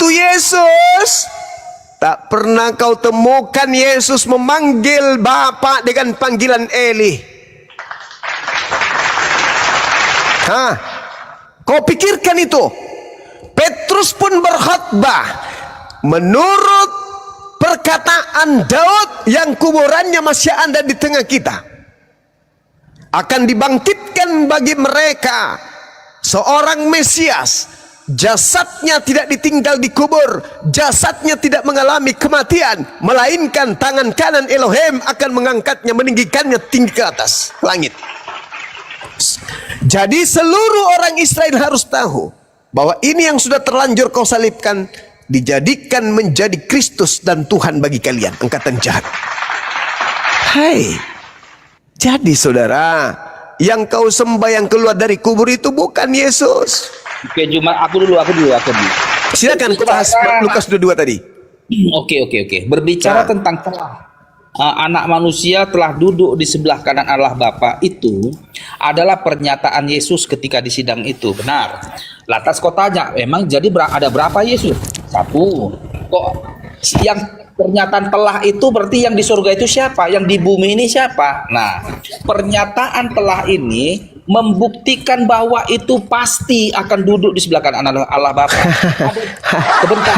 waktu Yesus, tak pernah kau temukan Yesus memanggil Bapa dengan panggilan Eli. Kau pikirkan itu. Petrus pun berkhotbah menurut perkataan Daud yang kuburannya masih ada di tengah kita. Akan dibangkitkan bagi mereka seorang Mesias. Jasadnya tidak ditinggal di kubur, jasadnya tidak mengalami kematian, melainkan tangan kanan Elohim akan mengangkatnya, meninggikannya tinggi ke atas langit. Jadi seluruh orang Israel harus tahu bahwa ini yang sudah terlanjur kau salibkan dijadikan menjadi Kristus dan Tuhan bagi kalian, angkatan jahat. Hai, jadi saudara, yang kau sembah yang keluar dari kubur itu bukan Yesus. Oke, Zuma, aku dulu. Silakan kau bahas Lukas 22 tadi. Oke. Berbicara tentang telah anak manusia telah duduk di sebelah kanan Allah Bapa, itu adalah pernyataan Yesus ketika di sidang itu, benar. Lantas kau tanya, emang jadi ada berapa Yesus? Satu. Kok yang pernyataan telah itu berarti yang di surga itu siapa? Yang di bumi ini siapa? Nah, pernyataan telah ini membuktikan bahwa itu pasti akan duduk di sebelah kanan Allah Bapa. Sebentar.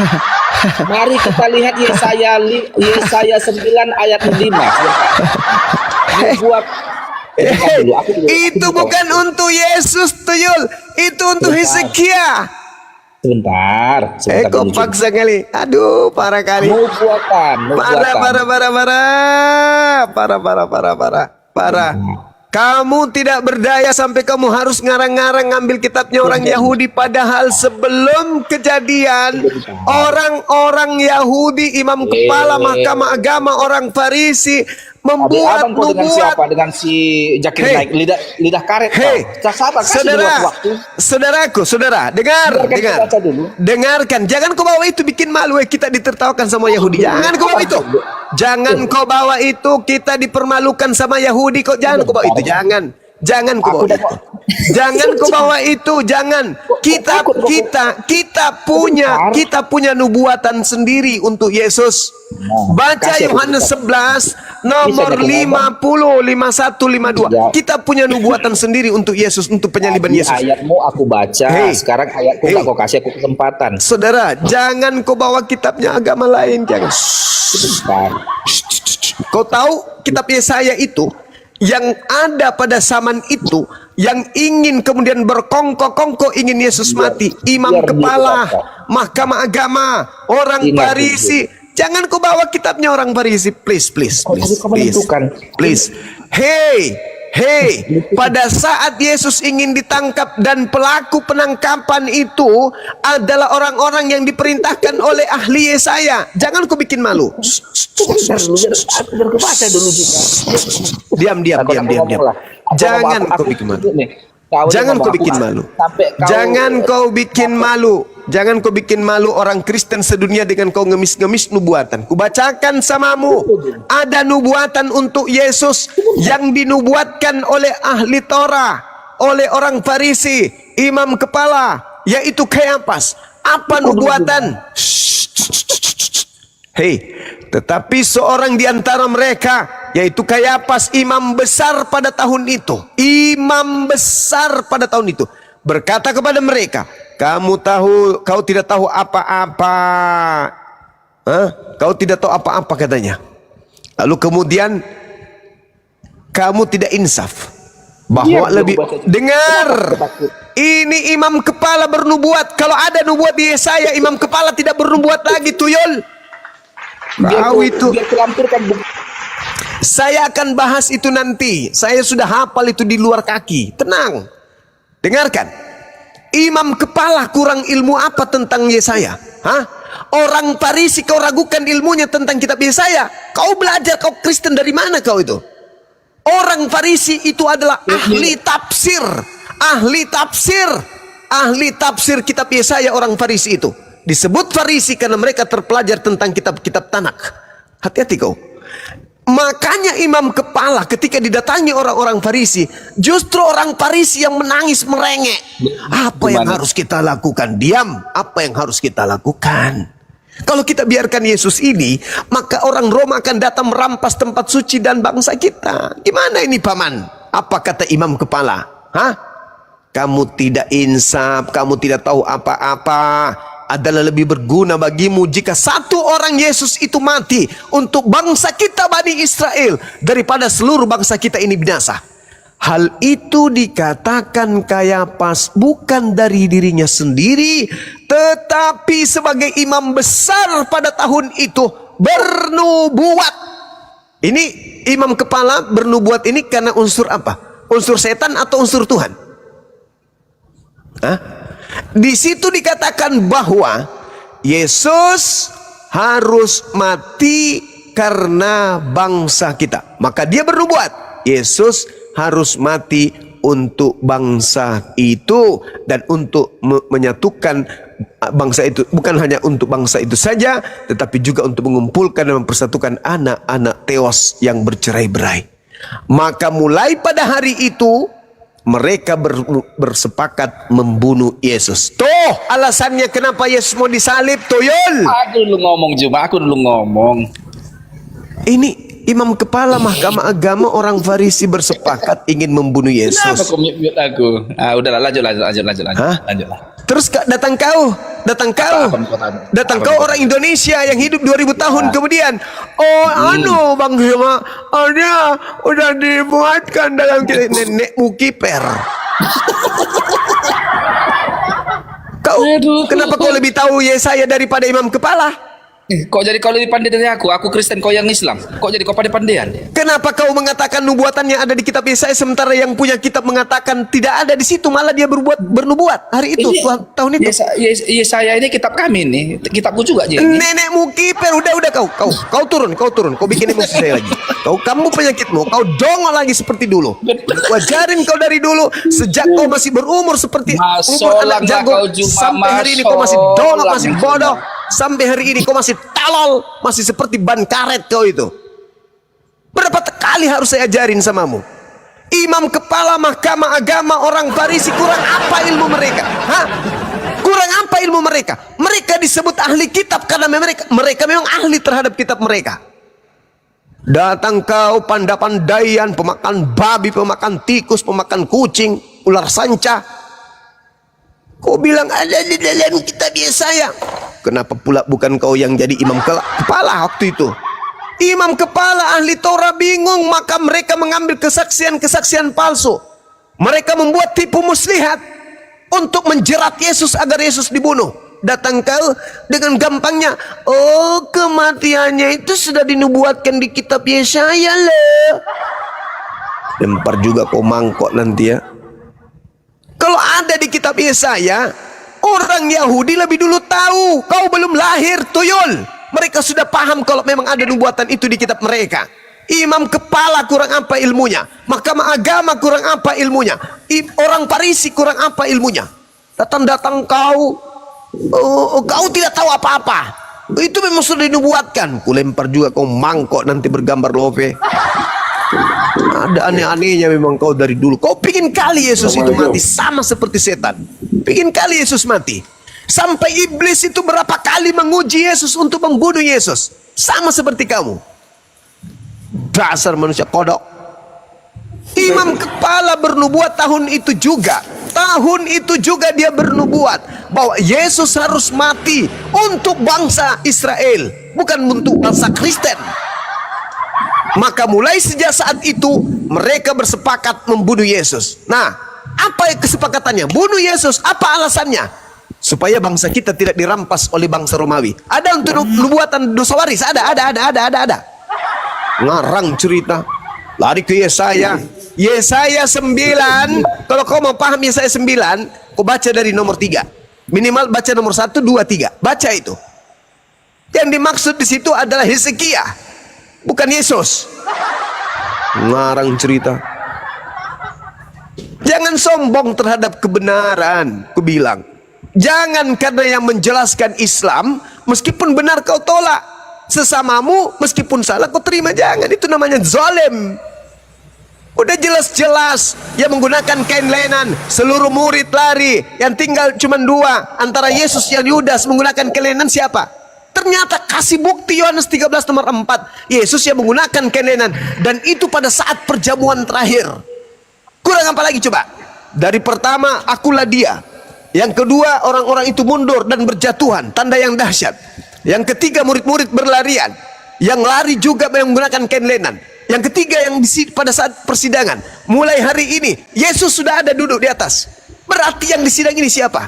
Mari kita lihat Yesaya 9 ayat 5. Buat itu bukan untuk Yesus, tuyul. Itu untuk Hezekia. Sebentar Kok paksa kali. Aduh, parah kali. Parah. Kamu tidak berdaya sampai kamu harus ngarang-ngarang ngambil kitabnya orang Yahudi. Padahal sebelum kejadian, orang-orang Yahudi, imam kepala mahkamah agama, orang Farisi membuat nubuat dengan si Geger naik lidah karet. Saudara, dengarkan. Jangan kau bawa itu bikin malu kita ditertawakan sama Yahudi. Jangan kau bawa itu. Jangan kau bawa itu, kita dipermalukan sama Yahudi. Kok jangan kau bawa itu. Jangan kau bawa itu. Jangan kau bawa itu. Jangan. Kita punya nubuatan sendiri untuk Yesus. Baca Yohanes 11 nomor 50, 51, 52. Kita punya nubuatan sendiri untuk Yesus, untuk penyaliban Yesus. Ayatmu aku baca, sekarang ayatku kau kasih aku kesempatan. Saudara, jangan kau bawa kitabnya agama lain, jangan. Kau tahu kitab Yesaya itu yang ada pada zaman itu, yang ingin kemudian berkongko-kongko ingin Yesus mati, imam kepala mahkamah agama, orang Farisi. Jangan kau bawa kitabnya orang Farisi, please. Hey, pada saat Yesus ingin ditangkap dan pelaku penangkapan itu adalah orang-orang yang diperintahkan oleh ahli Yesaya. Jangan kau bikin malu. Diam. Jangan kau bikin malu. Jangan kau bikin malu orang Kristen sedunia dengan kau ngemis-ngemis nubuatan. Kubacakan samamu, ada nubuatan untuk Yesus yang dinubuatkan oleh ahli Torah, oleh orang Farisi, imam kepala, yaitu Kayafas. Apa nubuatan? Tetapi seorang di antara mereka, yaitu Kayafas, imam besar pada tahun itu, berkata kepada mereka, kau tidak tahu apa-apa. Kau tidak tahu apa-apa, katanya. Lalu kemudian kamu tidak insaf bahwa dengar, ini imam kepala bernubuat. Kalau ada nubuat di Yesaya, imam kepala tidak bernubuat lagi, tuyul. Kau itu. Saya akan bahas itu nanti. Saya sudah hafal itu di luar kaki. Tenang. Dengarkan. Imam kepala kurang ilmu apa tentang Yesaya? Orang Farisi kau ragukan ilmunya tentang kitab Yesaya. Kau belajar, kau Kristen dari mana kau itu? Orang Farisi itu adalah ahli tafsir. Ahli tafsir kitab Yesaya, orang Farisi itu. Disebut Farisi karena mereka terpelajar tentang kitab-kitab Tanakh. Hati-hati kau. Maka Makanya imam kepala ketika didatangi orang-orang Farisi, justru orang Farisi yang menangis merengek. Apa yang harus kita lakukan? Diam. Apa yang harus kita lakukan? Kalau kita biarkan Yesus ini, maka orang Roma akan datang merampas tempat suci dan bangsa kita. Gimana ini paman? Apa kata imam kepala? Hah? Kamu tidak insaf, kamu tidak tahu apa-apa. Adalah lebih berguna bagimu jika satu orang Yesus itu mati untuk bangsa kita Bani Israel daripada seluruh bangsa kita ini binasa. Hal itu dikatakan Kayafas bukan dari dirinya sendiri, tetapi sebagai imam besar pada tahun itu bernubuat. Ini imam kepala bernubuat ini karena unsur apa? Unsur setan atau unsur Tuhan? Hah? Di situ dikatakan bahwa Yesus harus mati karena bangsa kita. Maka dia bernubuat, Yesus harus mati untuk bangsa itu dan untuk menyatukan bangsa itu. Bukan hanya untuk bangsa itu saja, tetapi juga untuk mengumpulkan dan mempersatukan anak-anak teos yang bercerai-berai. Maka mulai pada hari itu mereka bersepakat membunuh Yesus. Tuh alasannya kenapa Yesus mau disalib, Toyol. Aku dulu ngomong Zuma, aku dulu ngomong. Ini imam kepala mahkamah agama orang Farisi bersepakat ingin membunuh Yesus. Kenapa kau mute aku? Udahlah, lanjut. Hah? Lanjutlah. Terus datang kau orang Indonesia yang hidup 2000 tahun kemudian. Oh, Bang Zuma, ada udah dibuatkan dalam nenekmu kiper. Kenapa kau lebih tahu Yesaya daripada imam kepala? Kok jadi kau lebih pandai dari aku? Aku Kristen, kau yang Islam. Kok jadi kau pandai-pandaian? Kenapa kau mengatakan nubuatannya ada di kitab Yesaya sementara yang punya kitab mengatakan tidak ada di situ, malah dia bernubuat hari itu, tahun itu. Yesaya ini kitab kami nih, kitabku juga aja. Nenekmu kiper, udah kau turun, kau bikin emosi saya lagi. Kamu penyakitmu, kau dongol lagi seperti dulu. Wajarin kau dari dulu sejak kau masih berumur seperti umur anak jago sampai hari ini kau masih dongol, masih bodoh. Sampai hari ini kau masih talol, masih seperti ban karet kau itu. Berapa kali harus saya ajarin samamu? Imam kepala mahkamah agama orang Farisi, kurang apa ilmu mereka? Hah? Kurang apa ilmu mereka? Mereka disebut ahli kitab karena mereka memang ahli terhadap kitab mereka. Datang kau pandai-pandaian, pemakan babi, pemakan tikus, pemakan kucing, ular sanca. Kau bilang ada di dalam kitab Yesaya. Kenapa pula bukan kau yang jadi imam kepala waktu itu? Imam kepala ahli Torah bingung, maka mereka mengambil kesaksian-kesaksian palsu. Mereka membuat tipu muslihat untuk menjerat Yesus agar Yesus dibunuh. Datang kau dengan gampangnya, oh kematiannya itu sudah dinubuatkan di kitab Yesaya loh. Lempar juga kau mangkok nanti ya. Kalau ada di kitab Yesaya, orang Yahudi lebih dulu tahu. Kau belum lahir, Tuyul. Mereka sudah paham kalau memang ada nubuatan itu di kitab mereka. Imam kepala kurang apa ilmunya? Mahkamah agama kurang apa ilmunya? Orang Farisi kurang apa ilmunya? Datang kau, kau tidak tahu apa-apa. Itu memang sudah dinubuatkan. Kulempar juga kau mangkok nanti bergambar love. Ada aneh-anehnya memang kau dari dulu. Kau pingin kali Yesus itu mati sama seperti setan. Pingin kali Yesus mati. Sampai iblis itu berapa kali menguji Yesus untuk membunuh Yesus. Sama seperti kamu. Dasar manusia kodok. Imam kepala bernubuat tahun itu juga. Tahun itu juga dia bernubuat bahwa Yesus harus mati untuk bangsa Israel, bukan untuk bangsa Kristen. Maka mulai sejak saat itu mereka bersepakat membunuh Yesus. Nah, apa kesepakatannya? Bunuh Yesus. Apa alasannya? Supaya bangsa kita tidak dirampas oleh bangsa Romawi. Ada untuk nubuatan dosa waris. Ada. Ngarang cerita. Lari ke Yesaya. Yesaya 9. Kalau kau mau paham Yesaya 9, kau baca dari nomor 3. Minimal baca nomor 1, 2, 3. Baca itu. Yang dimaksud di situ adalah Hezekia, bukan Yesus. Ngarang cerita. Jangan sombong terhadap kebenaran. Ku bilang, jangan karena yang menjelaskan Islam meskipun benar kau tolak. sesamamu meskipun salah kau terima, jangan. Itu namanya zalim. Udah jelas-jelas yang menggunakan kain lenan, seluruh murid lari, yang tinggal cuma 2 antara Yesus yang Yudas menggunakan kain lenan siapa? Ternyata kasih bukti Yohanes 13 nomor 4, Yesus yang menggunakan kain lenan, dan itu pada saat perjamuan terakhir. Kurang apa lagi coba? Dari pertama, akulah dia. Yang kedua, orang-orang itu mundur dan berjatuhan, tanda yang dahsyat. Yang ketiga, murid-murid berlarian, yang lari juga menggunakan kain lenan. Yang ketiga, yang pada saat persidangan, mulai hari ini Yesus sudah ada duduk di atas. Berarti yang disidang ini siapa?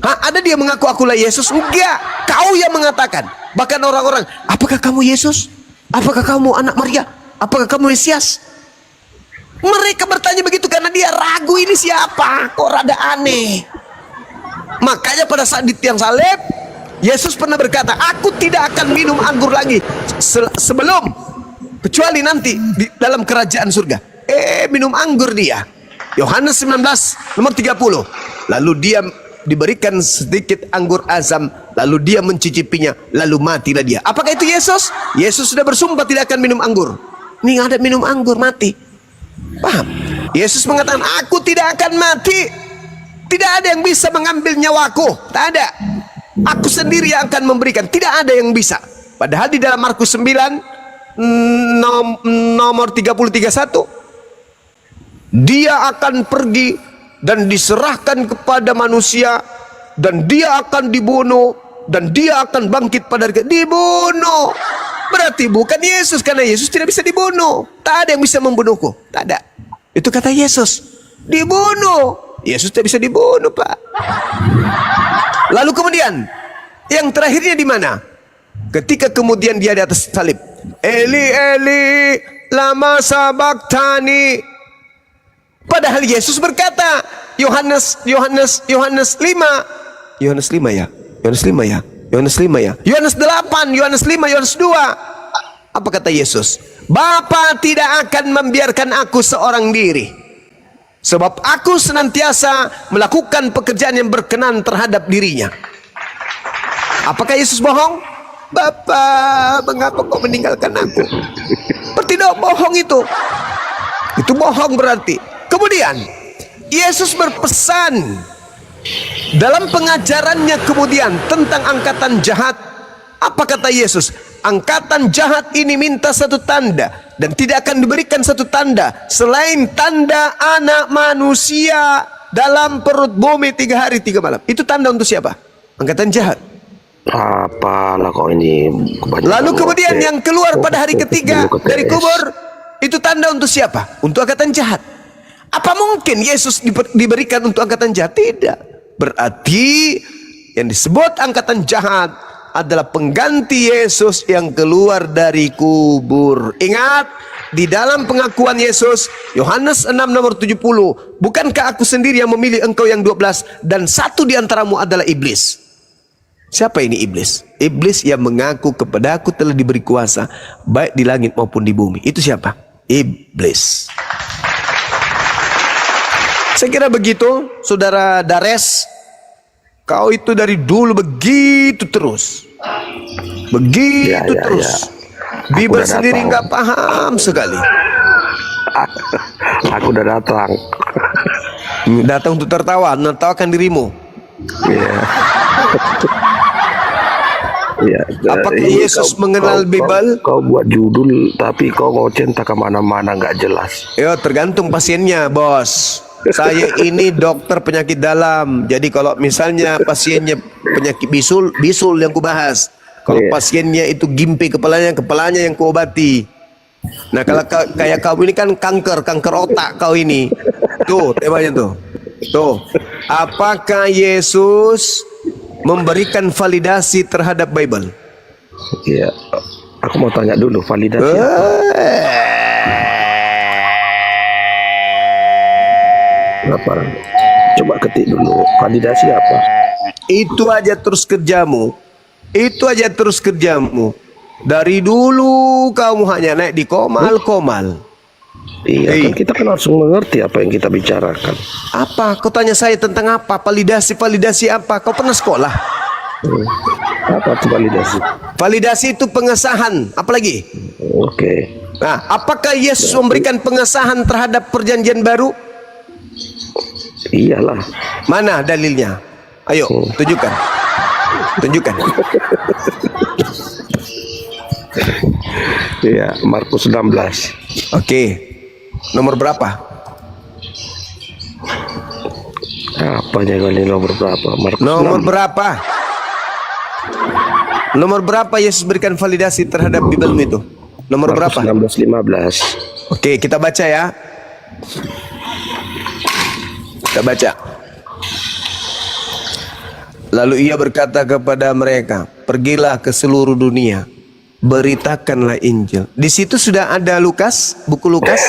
Ada dia mengaku akulah Yesus? Enggak, kau yang mengatakan. Bahkan orang-orang, apakah kamu Yesus? Apakah kamu anak Maria? Apakah kamu Mesias? Mereka bertanya begitu karena dia ragu, ini siapa? Kok rada aneh. Makanya pada saat di tiang salib, Yesus pernah berkata, aku tidak akan minum anggur lagi sebelum, kecuali nanti di dalam kerajaan surga. Minum anggur dia. Yohanes 19 nomor 30. Lalu dia diberikan sedikit anggur azam, lalu dia mencicipinya, lalu matilah dia. Apakah itu Yesus? Yesus sudah bersumpah tidak akan minum anggur. Ini ada minum anggur, mati. Paham? Yesus mengatakan, aku tidak akan mati. Tidak ada yang bisa mengambil nyawaku. Tak ada. Aku sendiri yang akan memberikan. Tidak ada yang bisa. Padahal di dalam Markus 9 nomor 30-31, dia akan pergi dan diserahkan kepada manusia, dan dia akan dibunuh, dan dia akan bangkit pada hari dibunuh. Berarti bukan Yesus, karena Yesus tidak bisa dibunuh. Tak ada yang bisa membunuhku. Tak ada. Itu kata Yesus. Dibunuh. Yesus tidak bisa dibunuh, Pak. Lalu kemudian yang terakhirnya di mana? Ketika kemudian dia di atas salib, Eli Eli lama sabaktani. Padahal Yesus berkata, Yohanes 5 ya, Yohanes 5 ya, Yohanes 5 ya, Yohanes 8, Yohanes 5, Yohanes 2. Apa kata Yesus? Bapa tidak akan membiarkan aku seorang diri, sebab aku senantiasa melakukan pekerjaan yang berkenan terhadap dirinya. Apakah Yesus bohong? Bapa, mengapa kau meninggalkan aku? Tidak bohong itu. Itu bohong berarti. Kemudian Yesus berpesan dalam pengajarannya kemudian tentang angkatan jahat. Apa kata Yesus? Angkatan jahat ini minta satu tanda, dan tidak akan diberikan satu tanda selain tanda anak manusia dalam perut bumi 3 hari 3 malam. Itu tanda untuk siapa? Angkatan jahat. Apalah kok ini. Lalu kemudian yang keluar pada hari ketiga dari kubur, itu tanda untuk siapa? Untuk angkatan jahat. Apa mungkin Yesus diberikan untuk angkatan jahat? Tidak. Berarti yang disebut angkatan jahat adalah pengganti Yesus yang keluar dari kubur. Ingat, di dalam pengakuan Yesus, Yohanes 6 nomor 70, bukankah aku sendiri yang memilih engkau yang 12, dan satu di antaramu adalah iblis. Siapa ini iblis? Iblis yang mengaku kepada aku telah diberi kuasa baik di langit maupun di bumi. Itu siapa? Iblis. Saya kira begitu, saudara Dares. Kau itu dari dulu begitu terus. Begitu terus. Bible sendiri nggak paham sekali. Aku udah datang. Datang untuk tertawa, menertawakan dirimu. Iya. Ya, apakah Yesus mengenal Bible? Kau buat judul tapi kau ngocen tak kemana-mana, nggak jelas. Yo, tergantung pasiennya, bos. Saya ini dokter penyakit dalam. Jadi kalau misalnya pasiennya penyakit bisul yang kubahas. Kalau pasiennya itu gimpe kepalanya yang kuobati. Nah, kalau kayak kau ini kan kanker otak kau ini. Tuh, temanya tuh. Tuh. Apakah Yesus memberikan validasi terhadap Bible? Iya. Aku mau tanya dulu validasi apa? Apa? Coba ketik dulu. Validasi apa? Itu aja terus kerjamu. Itu aja terus kerjamu. Dari dulu kamu hanya naik di komal. Iya, kan kita kan harus mengerti apa yang kita bicarakan. Apa? Kau tanya saya tentang apa? Validasi apa? Kau pernah sekolah? Apa itu validasi? Validasi itu pengesahan. Apalagi? Oke. Nah, apakah Yesus memberikan pengesahan terhadap perjanjian baru? Iyalah. Mana dalilnya? Ayo, tunjukkan. Tunjukkan. Iya, Markus 16. Oke. Nomor berapa? Apanya kali nomor berapa? Markus Nomor 6. berapa? Nomor berapa Yesus berikan validasi terhadap Bibelmu itu? Nomor Markus berapa? 16:15. Oke, kita baca ya. Kita baca. Lalu ia berkata kepada mereka, pergilah ke seluruh dunia, beritakanlah Injil. Di situ sudah ada Lukas, buku Lukas.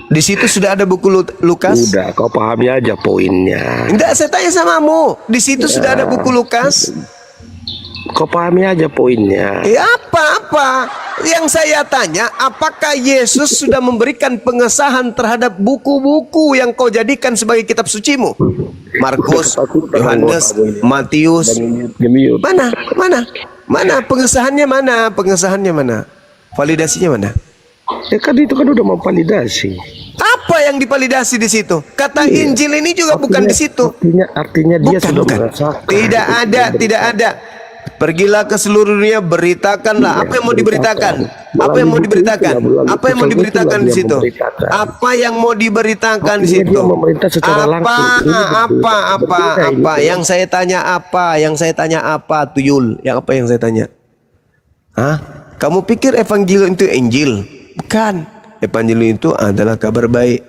Di situ sudah ada buku Lukas. Udah, kau pahami aja poinnya. Enggak, saya tanya samamu. Di situ sudah ada buku Lukas. Kau pahami aja poinnya. Apa-apa? Yang saya tanya, apakah Yesus sudah memberikan pengesahan terhadap buku-buku yang kau jadikan sebagai kitab sucimu? Markus, Yohanes, Matius. Mana? Mana? Mana pengesahannya mana? Pengesahannya mana? Validasinya mana? Ya kan itu kan udah memvalidasi. Apa yang divalidasi di situ? Kata Injil ini juga bukan di situ. Artinya dia Bukan, sudah bukan. merasakan. Tidak ada, tidak ada. Pergilah ke seluruh dunia, beritakanlah. Apa yang mau diberitakan? Apa yang mau diberitakan? Apa yang mau diberitakan di situ? Apa yang mau diberitakan di situ? Apa? Yang saya tanya apa? Yang saya tanya apa? Tuyul. Yang apa yang saya tanya? Hah? Kamu pikir evangelium itu Injil? Bukan. Evangelium itu adalah kabar baik.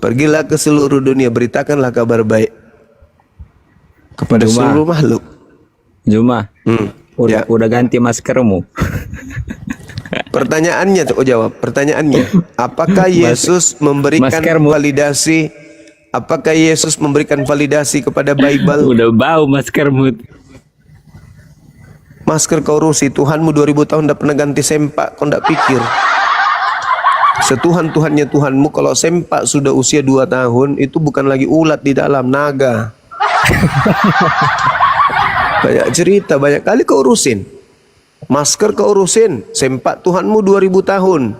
Pergilah ke seluruh dunia, beritakanlah kabar baik kepada seluruh makhluk. Juma, udah ganti maskermu. Pertanyaannya tuh jawab. Pertanyaannya, apakah Yesus memberikan validasi? Apakah Yesus memberikan validasi kepada Bible? Udah bau maskermu. Masker kau urusi, Tuhanmu 2000 tahun udah pernah ganti sempak, kau ndak pikir. Setuhan-tuhannya Tuhanmu, kalau sempak sudah usia 2 tahun, itu bukan lagi ulat di dalam, naga. Banyak cerita, banyak kali kau urusin. Masker kau urusin, sempak Tuhanmu 2000 tahun.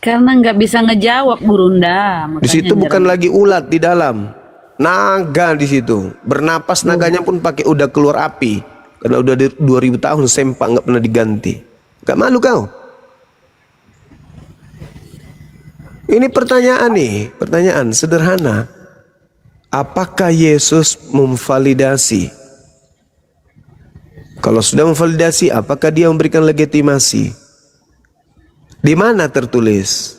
Karena nggak bisa ngejawab Burunda. Di situ bukan lagi ulat di dalam, naga di situ. Bernapas naganya pun pakai udah keluar api. Karena udah 2000 tahun sempak nggak pernah diganti. Gak malu kau? Ini pertanyaan nih, pertanyaan sederhana. Apakah Yesus memvalidasi? Kalau sudah memvalidasi, apakah dia memberikan legitimasi? Di mana tertulis?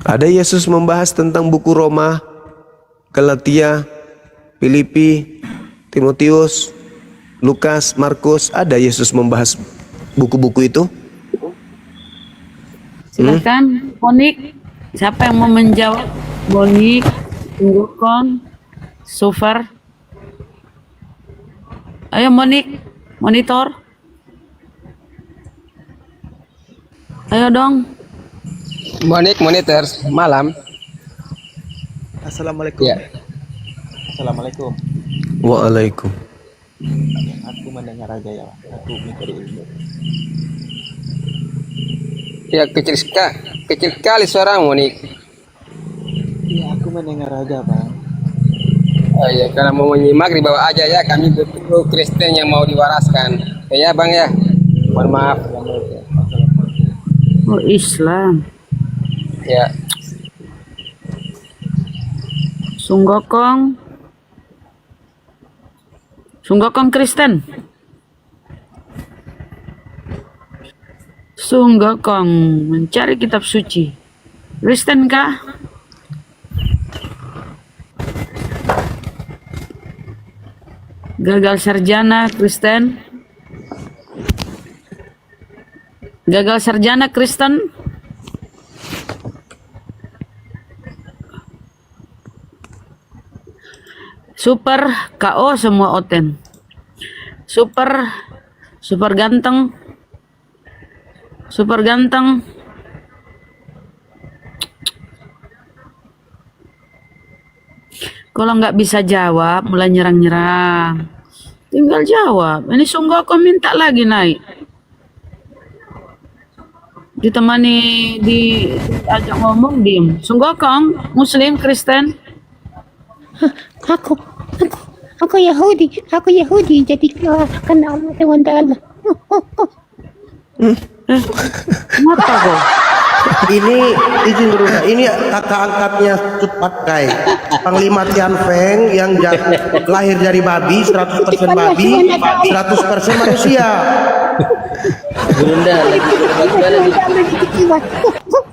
Ada Yesus membahas tentang buku Roma, Galatia, Filipi, Timotius, Lukas, Markus. Ada Yesus membahas buku-buku itu? Silakan, Monik. Siapa yang mau menjawab? Monik, Bukan, Sufar. Ayo Monik, monitor. Ayo dong. Monik, monitor, malam. Assalamualaikum. Ya. Assalamualaikum. Waalaikum. Aku mendengar aja ya. Aku mencari ilmu. Ya kecil sekali suara Monik. Iya, aku mendengar aja, Bang. Oh iya, kalau mau menyimak dibawa aja ya. Kami betul Kristen yang mau diwaraskan. Ya Bang ya. Mohon maaf. Oh Islam. Ya. Sunggokong Kristen. Sunggokong mencari kitab suci. Kristen kah? Gagal sarjana Kristen. Gagal sarjana Kristen. Super KO semua oten. Super ganteng. Super ganteng. Kalau nggak bisa jawab, mulai nyerang-nyerang. Tinggal jawab. Ini sungguh aku minta lagi naik. Ditemani, diajak ngomong, diem. Sungguh kong, Muslim, Kristen. Aku, aku Yahudi, jadi kena Allah SWT. Kenapa kok? Ini izin dulu, ini kakak angkatnya Cepat Kai, Panglima Tian Feng yang lahir dari babi, 100% babi, 100% manusia. Gurunda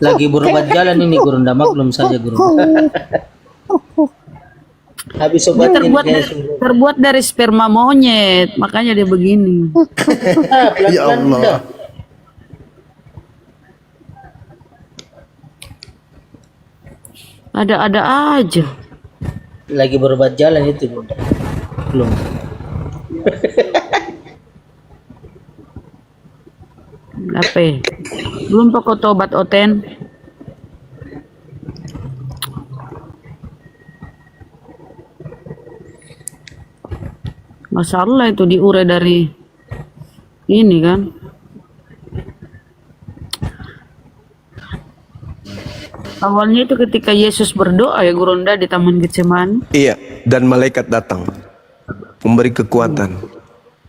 lagi berobat jalan ini Gurunda, maklum saja Gurunda. Habis Dia obat ini terbuat dari sperma monyet, makanya dia begini. Ya Allah. Ada-ada aja. lagi berobat jalan itu Bunda. Belum. Apa? Belum pakai tobat Oten. Masalah itu diure dari ini kan. Awalnya itu ketika Yesus berdoa ya Gurunda di Taman Getsemani. Iya, dan malaikat datang memberi kekuatan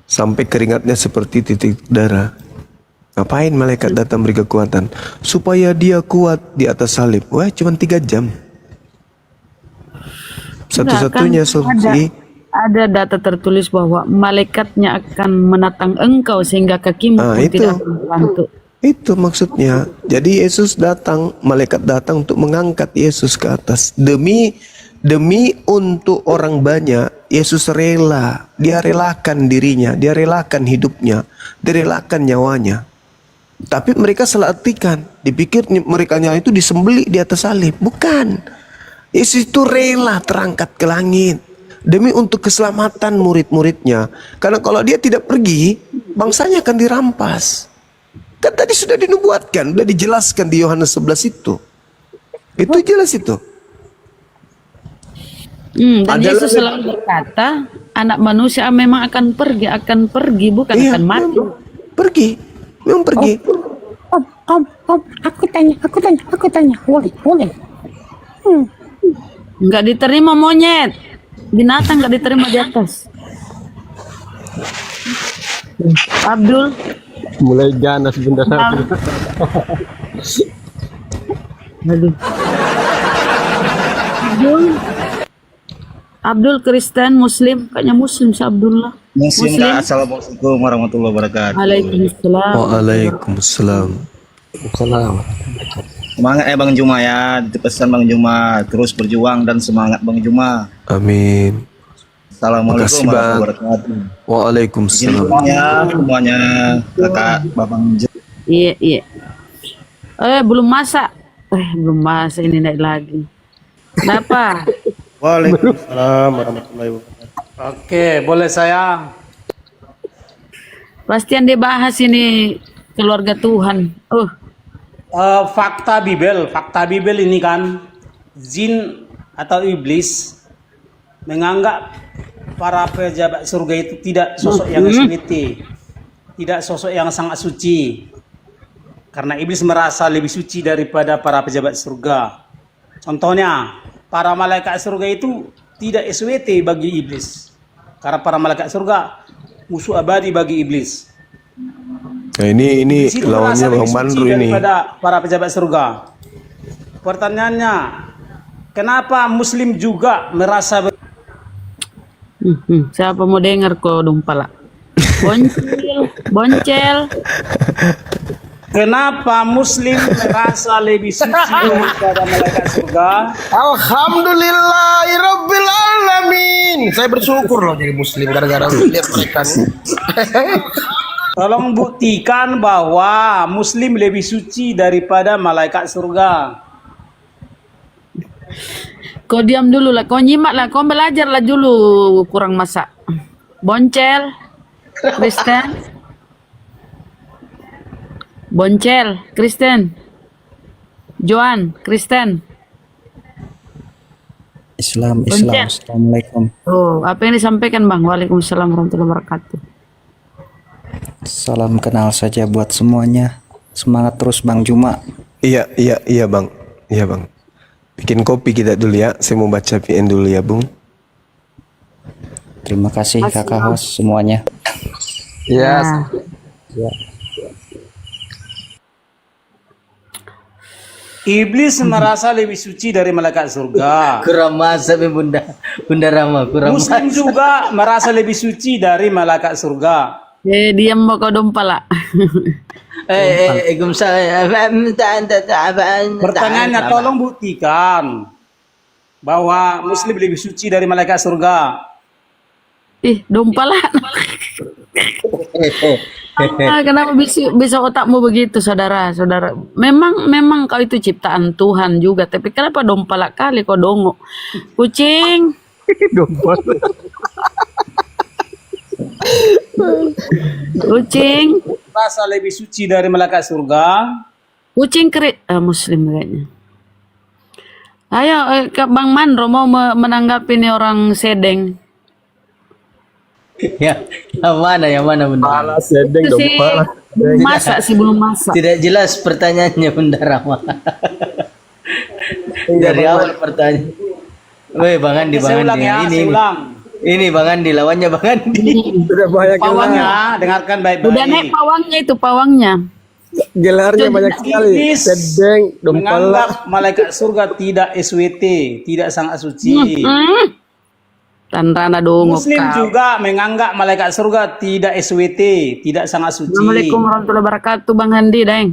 sampai keringatnya seperti titik darah. Ngapain malaikat datang beri kekuatan? Supaya dia kuat di atas salib. Wah, cuma 3 jam. Satu-satunya solusi. Ada data tertulis bahwa malaikatnya akan menatang engkau sehingga kakimu pun itu. tidak akan terlantuk. Itu maksudnya. Jadi Yesus datang, malaikat datang untuk mengangkat Yesus ke atas. Demi untuk orang banyak, Yesus rela. Dia relakan dirinya, dia relakan hidupnya, dia relakan nyawanya. Tapi mereka salah artikan. Dipikir mereka itu disembelih di atas salib. Bukan. Yesus itu rela terangkat ke langit demi untuk keselamatan murid-muridnya. Karena kalau dia tidak pergi, bangsanya akan dirampas. Kan tadi sudah dinubuatkan, sudah dijelaskan di Yohanes 11 itu. Itu jelas itu. Dan Yesus selalu berkata, anak manusia memang akan pergi, bukan Iya, akan mati. Pergi, memang pergi. Om, aku tanya, boleh. Nggak diterima monyet, binatang nggak diterima di atas. Abdul, Mulai ganas bunda. aduh. Abdul Kristen, Muslim, kayaknya Muslim si Abdullah. Muslim. Assalamualaikum warahmatullahi wabarakatuh. Waalaikumsalam. Waalaikumsalam. Semangat Bang Juma ya, pesan Bang Juma, terus berjuang dan semangat Bang Juma. Amin. Assalamualaikum Makasih, Bang. warahmatullahi wabarakatuh. Waalaikumsalam. Semuanya kakak Bapak Juma. Iya. Belum masak. Belum masak ini naik lagi. Kenapa? Waalaikumsalam warahmatullahi wabarakatuh. Oke, boleh saya? Pastian dibahas ini keluarga Tuhan. Fakta Bibel ini kan jin atau iblis menganggap para pejabat surga itu tidak sosok yang suci, tidak sosok yang sangat suci, karena iblis merasa lebih suci daripada para pejabat surga. Contohnya, para malaikat surga itu tidak SWT bagi iblis, karena para malaikat surga musuh abadi bagi iblis. Nah, ini Iblis itu lawannya merasa lebih Bang suci Mandru ini. daripada para pejabat surga. Pertanyaannya, kenapa Muslim juga merasa Siapa mau dengar kok dong pala? Boncel. Kenapa Muslim merasa lebih suci daripada malaikat surga? Alhamdulillahirabbil alamin. Saya bersyukur loh jadi muslim gara-gara lihat mereka nih. Tolong buktikan bahwa Muslim lebih suci daripada malaikat surga. Kau diam dulu lah, kau nyimak lah, kau belajar lah dulu, kurang masak. Boncel, Kristen. Boncel, Kristen. Joan, Kristen. Islam. Boncel. Assalamualaikum. Oh, apa yang disampaikan Bang? Waalaikumsalam warahmatullahi wabarakatuh. Salam kenal saja buat semuanya. Semangat terus Bang Juma. Iya Bang. Iya Bang. Bikin kopi kita dulu ya. Saya mau baca PN dulu ya Bung. Terima kasih Makasih, kakak Bang. host semuanya. Ya, Nah, Iblis merasa lebih suci dari malaikat surga. Kurang masak Bunda. Bunda Rama kurang Muslim masak. juga merasa lebih suci dari malaikat surga. diam mau kau dompala. Gumsa. Pertanyaannya, tolong buktikan bahwa Muslim lebih suci dari malaikat surga. Ih, dompala. Kenapa bisa otakmu begitu, saudara? Memang kau itu ciptaan Tuhan juga, tapi kenapa dompala kali kau dongok? Kucing. Kucing. Rasa lebih suci dari malaikat surga. Kucing kerit. Muslim kayaknya. Ayo, Bang Mandro mau menanggapi ini orang sedeng. Ya, yang mana Bunda? Itu sih belum masak. Tidak jelas pertanyaannya Bunda Rama. Dari awal pertanyaan. Woi Bang Andi, Saya ulang ya, saya ulang. Ini Bang Andi, lawannya Bang Andi. Pawangnya, dengarkan baik-baik. Udah naik pawangnya itu, pawangnya. gelarnya banyak sekali. Iblis Sedeng, dompala. menganggap malaikat surga tidak SWT, tidak sangat suci. Tanrana dong. Muslim juga menganggap malaikat surga tidak SWT, tidak sangat suci. Assalamualaikum warahmatullahi wabarakatuh, Bang Handi, Deng.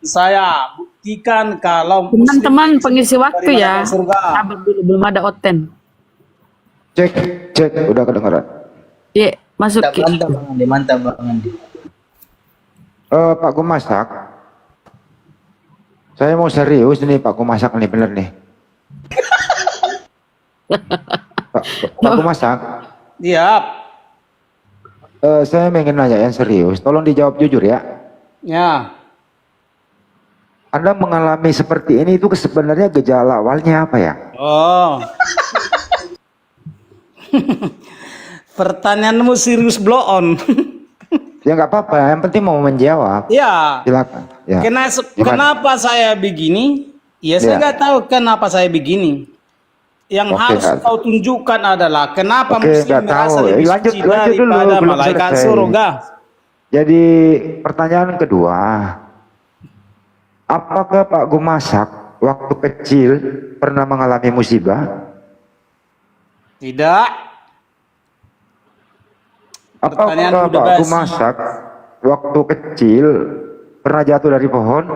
Saya buktikan kalau Teman-teman pengisi waktu ya. malaikat surga. Sabar dulu, belum ada oten. Cek, udah kedengaran. Iya, masuk. Mantap Bang Andi, mantap Bang Andi. Pak Gumasak, saya mau serius nih Pak Gumasak nih, bener nih. Pak Gumasak, Iya, saya ingin nanya yang serius, tolong dijawab jujur ya. ya. Anda mengalami seperti ini itu sebenarnya gejala awalnya apa ya? Oh. Pertanyaanmu serius blow on. Ya nggak apa-apa, yang penting mau menjawab. Ya. Silakan. Ya. Kenapa saya begini? Ya, saya nggak tahu kenapa saya begini. Yang harus kau tunjukkan adalah kenapa Muslim merasa lebih suci daripada malaikat surga. Jadi pertanyaan kedua, apakah Pak Gumasak waktu kecil pernah mengalami musibah? Tidak. Apakah Pak Gumasak waktu kecil pernah jatuh dari pohon?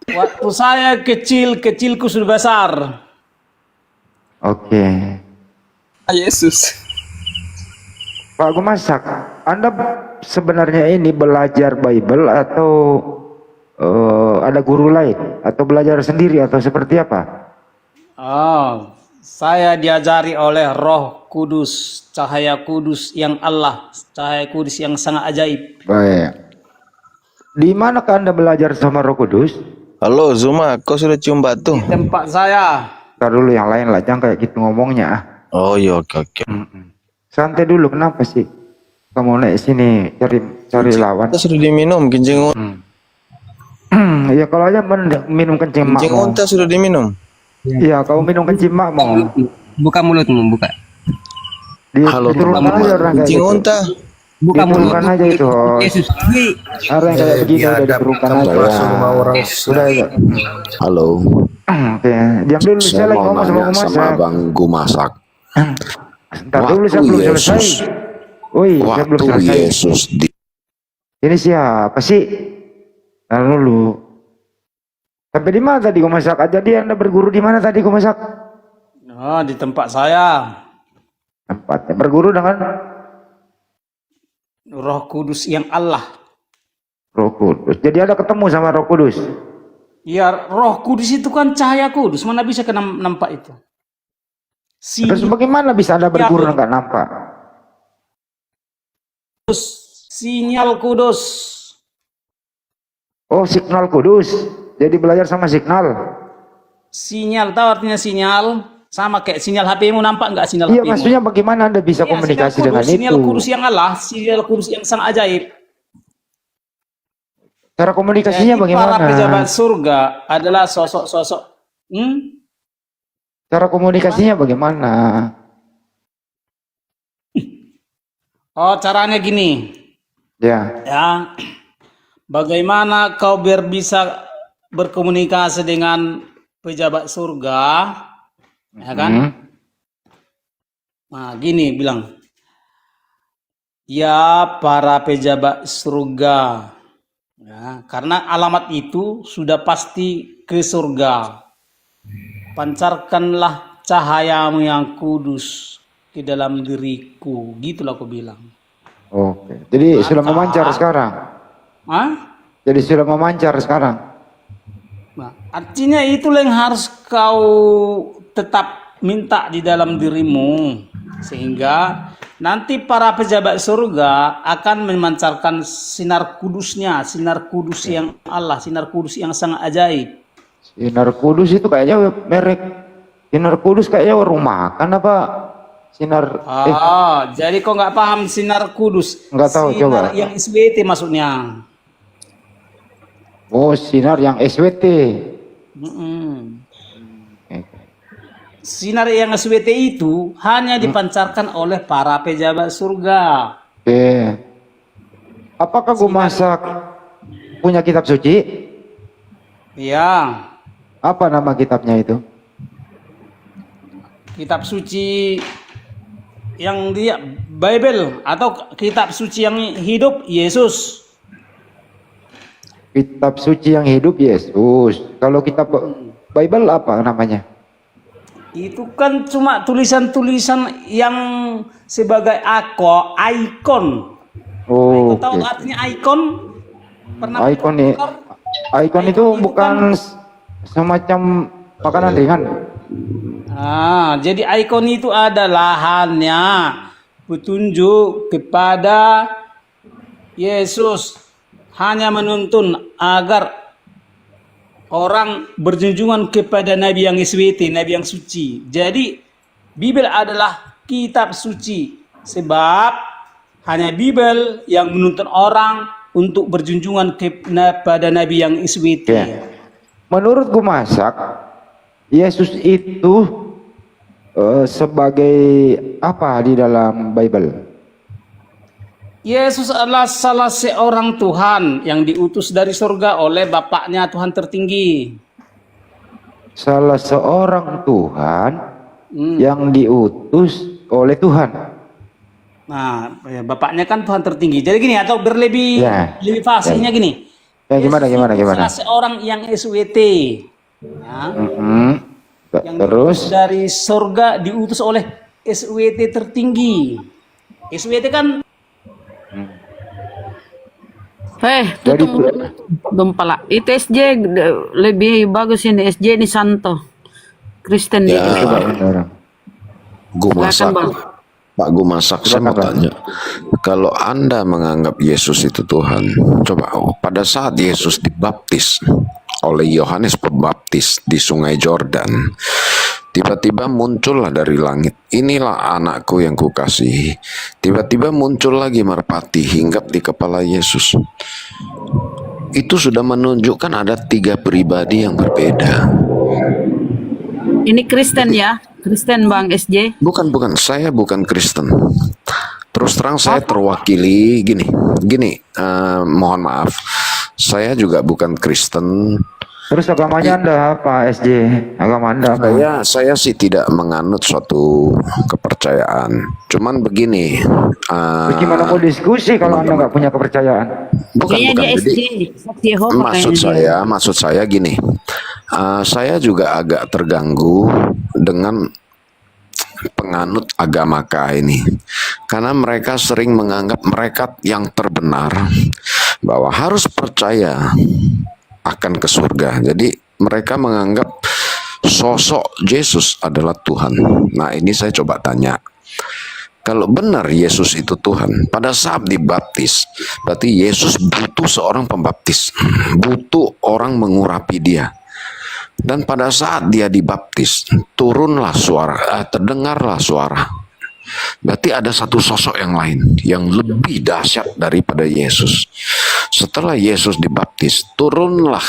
Waktu saya kecil, kecilku sudah besar. Oke. Yesus. Pak Gumasak, Anda sebenarnya ini belajar Bible atau ada guru lain? Atau belajar sendiri atau seperti apa? Oh, saya diajari oleh Roh Kudus, cahaya kudus yang Allah, cahaya kudus yang sangat ajaib. Baik. Di manakah Anda belajar sama Roh Kudus? Halo Zuma, kau sudah cium batu? Di tempat saya. Ntar dulu yang lain lah, jangan kayak gitu ngomongnya. Oh iya, oke. Santai dulu, kenapa sih? Kamu naik sini cari lawan. Kita sudah diminum kencing. Ya kalau aja minum kencing mak. Kencing unta sudah diminum. Iya, kau minum kencing mak mau. Buka mulutmu, buka. Halo teman-teman, kencing unta. Buka mulutmu aja itu. Yesus. Orang yang kayak begini udah diperlukan aja. Sudah ya. Halo. Oke, diam dulu, saya lagi ngomong sama Gumasak. Sama Bang Gumasak. Ntar dulu, saya belum selesai. Woi, saya belum selesai. Yesus Ini siapa sih? Ntar dulu. Sampai di mana tadi Gumasak? Jadi Anda berguru di mana tadi Gumasak? Oh, di tempat saya. Tempatnya berguru dengan Roh Kudus yang Allah. Roh Kudus. Jadi ada ketemu sama Roh Kudus. Ya, Roh Kudus itu kan cahaya kudus. Mana bisa kena nampak itu? Terus bagaimana bisa Anda berguru nggak nampak? Sinyal kudus. Oh, signal kudus. Jadi belajar sama signal. Sinyal, tahu artinya sinyal? Sama kayak sinyal HP-mu, nampak nggak sinyal Iya, HP-mu? maksudnya bagaimana Anda bisa Iya, komunikasi dengan sinyal itu? kudus yang Allah, sinyal kudus yang sang ajaib. Cara komunikasinya Jadi bagaimana? para pejabat surga adalah sosok-sosok. Cara komunikasinya bagaimana? Oh, caranya gini. Ya. Ya, bagaimana kau biar bisa berkomunikasi dengan pejabat surga, ya kan? Nah, gini bilang, ya para pejabat surga, ya, karena alamat itu sudah pasti ke surga. Pancarkanlah cahayamu yang kudus ke dalam diriku, gitulah aku bilang. Oke, jadi sudah memancar sekarang. Hah? Jadi sudah memancar sekarang. Nah, artinya itulah yang harus kau tetap minta di dalam dirimu, sehingga nanti para pejabat surga akan memancarkan sinar kudusnya, sinar kudus yang Allah, sinar kudus yang sangat ajaib. Sinar kudus itu kayaknya merek sinar kudus kayaknya warung makan apa sinar Jadi kau nggak paham sinar kudus? Nggak tahu, sinar coba. yang SWT maksudnya. Oh, sinar yang SWT. Sinar yang SWT itu hanya dipancarkan oleh para pejabat surga. Oke. Apakah gue masak punya kitab suci? Iya. Apa nama kitabnya itu? Kitab suci yang dia Bible atau kitab suci yang hidup Yesus. Kitab suci yang hidup Yesus. Kalau kitab Bible apa namanya? Itu kan cuma tulisan-tulisan yang sebagai ikon. Oh, Tahu artinya ikon? Pernah ikon nih. Ikon itu bukan semacam makanan ringan. Jadi ikon itu adalah hanya petunjuk kepada Yesus, hanya menuntun agar orang berjunjungan kepada Nabi yang SWT, Nabi yang suci. Jadi Bible adalah kitab suci, sebab hanya Bible yang menuntun orang untuk berjunjungan kepada Nabi yang SWT. Ya. Menurut gue masak, Yesus itu sebagai apa di dalam Bible? Yesus adalah salah seorang Tuhan yang diutus dari surga oleh Bapaknya Tuhan tertinggi. Salah seorang Tuhan yang diutus oleh Tuhan. Nah, Bapaknya kan Tuhan tertinggi. Jadi gini, atau lebih fasihnya gini. Ya, gimana? Salah seorang yang SWT. Ya. Yang Terus dari surga diutus oleh SWT tertinggi. SWT kan tutup pala. Itu SJ lebih bagus ini, SJ ini Santo. Kristen Ya, gue masak. Silakan, Bang. Pak Gumasak, saya mau tanya, kalau Anda menganggap Yesus itu Tuhan, coba pada saat Yesus dibaptis oleh Yohanes Pembaptis di Sungai Jordan, tiba-tiba muncullah dari langit, inilah anakku yang kukasihi. Tiba-tiba muncul lagi merpati hinggap di kepala Yesus. Itu sudah menunjukkan ada 3 pribadi yang berbeda. Ini Kristen ya? Kristen Bang SJ? Bukan, saya bukan Kristen. Terus terang saya terwakili gini, mohon maaf, saya juga bukan Kristen. Terus agamanya Anda apa SJ? Agama Anda apa? Saya sih tidak menganut suatu kepercayaan. Cuman begini. Gimana mau diskusi kalau Anda nggak punya kepercayaan? Bukan. Jadi, maksud saya gini. Saya juga agak terganggu dengan penganut agama K ini, karena mereka sering menganggap mereka yang terbenar, bahwa harus percaya akan ke surga. Jadi mereka menganggap sosok Yesus adalah Tuhan. Nah, ini saya coba tanya, kalau benar Yesus itu Tuhan, pada saat dibaptis, berarti Yesus butuh seorang pembaptis, butuh orang mengurapi dia. Dan pada saat dia dibaptis, turunlah suara, terdengarlah suara. Berarti ada satu sosok yang lain yang lebih dahsyat daripada Yesus. Setelah Yesus dibaptis, turunlah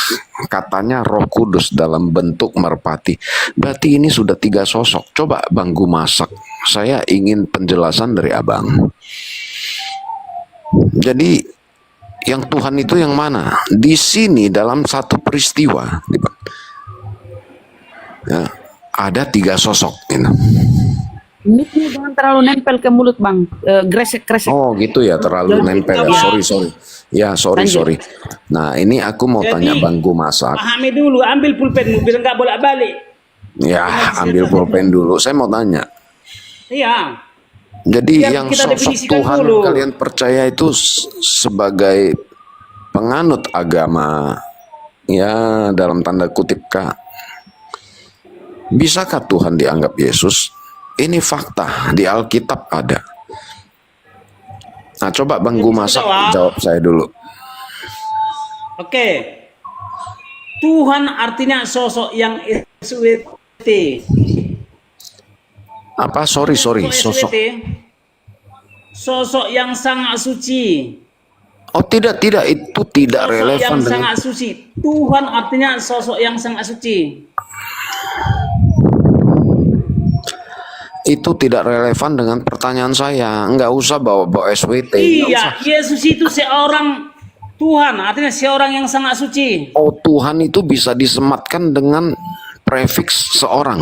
katanya Roh Kudus dalam bentuk merpati. Berarti ini sudah 3 sosok. Coba Bang Gumasak, saya ingin penjelasan dari Abang. Jadi yang Tuhan itu yang mana? Di sini dalam satu peristiwa, ya, ada 3 sosok. Gitu. Mic-nya jangan terlalu nempel ke mulut Bang, gresek-gresek. Oh gitu ya, terlalu nempel. Sorry. Ya sorry. Nah ini aku mau tanya Bang Gumasak. Pahami dulu, ambil pulpenmu, biar nggak bolak-balik. Ya ambil pulpen dulu. Saya mau tanya. Iya. Jadi Biar yang kita sosok definisikan Tuhan dulu. yang kalian percaya itu sebagai penganut agama, ya dalam tanda kutip Kak. Bisakah Tuhan dianggap Yesus? Ini fakta di Alkitab ada. Nah coba Bang Gumasak jawab saya dulu. Oke. Tuhan artinya sosok yang SWT. Apa? Sorry. Sosok. Sosok yang sangat suci. Oh tidak, itu tidak Sosok relevan yang dengan sangat suci. Tuhan artinya sosok yang sangat suci. itu tidak relevan dengan pertanyaan saya. Nggak usah bawa-bawa SWT. Iya, Yesus itu seorang Tuhan, artinya seorang yang sangat suci. Oh, Tuhan itu bisa disematkan dengan prefiks seorang.